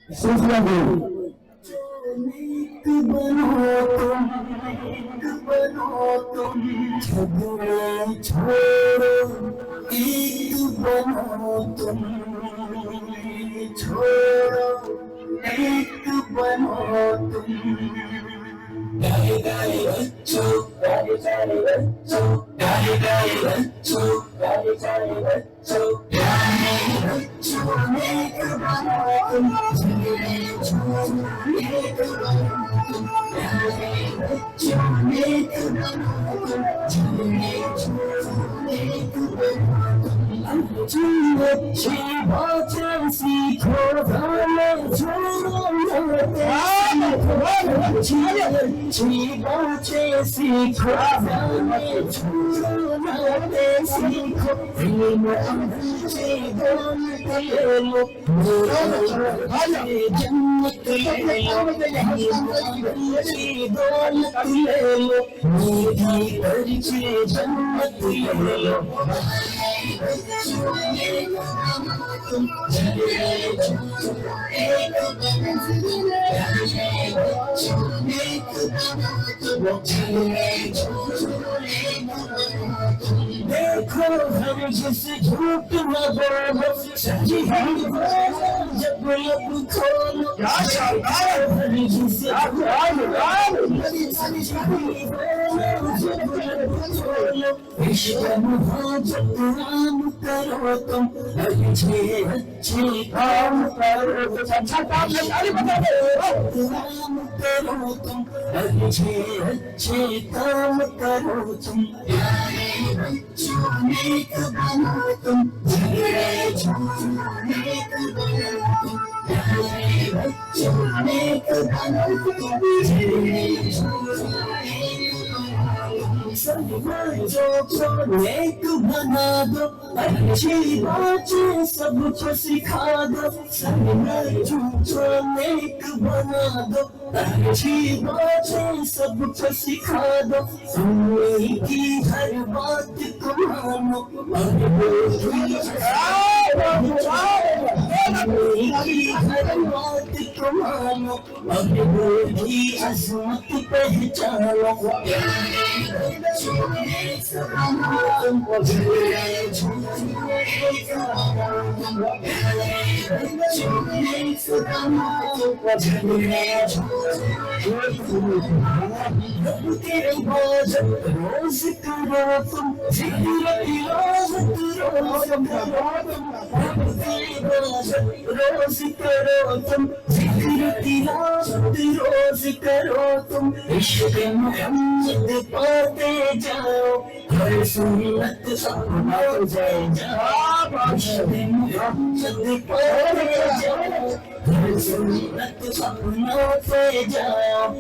सूफिया को झगड़े छोड़ो एक बनो तुम छोड़ो एक बनो तुम गाए गाए बच्चों गाए गाए बच्चों गाए गाए बच्चों गाए गाए बच्चों गाए बच्चों एक बनो तुम झगड़े छोड़ो एक बनो तुम गाए बच्चों एक बनो तुम झगड़े छोड़ो एक बनो तुम अच्छी बातें सीखो गाने छोड़ो अच्छी बातें सीखो गाने छोड़ो सीखो प्रेम से बोलते लो जन्नत ले लो बोलते लो मेरी परिचय जन्नत ले लो देखो हम जिस झूठ न बोलो सच्ची हम जब लब खोलो हम जिस इश्क मोहब्बत राम करो तुम अच्छे अच्छे काम करो अच्छा काम नहीं बता दो राम करो तुम अच्छे अच्छे काम करो तुम प्यारे बच्चों नेक बनो तुम झगड़े छोड़ो नेक बनो तुम प्यारे बच्चों नेक बनो तुम झगड़े छोड़ो जो नेक बना दो अच्छी बातें सबको सिखा दो जो नेक बना दो अच्छी बातें सबको सिखा दो सुनने की हर बात को मानो हर बात को मानो अपनी अजमत पहचानो तेरे रोज करो तुम जिक्र तिलावत रोज करो तुम जिक्र तिलावत रोज करो तुम इश्क मोहम्मद पाते जाओ हर सुन्नत अपना जाओ इश्क मोहम्मद पाते जाओ हर सुन्नत अपनाते जाओ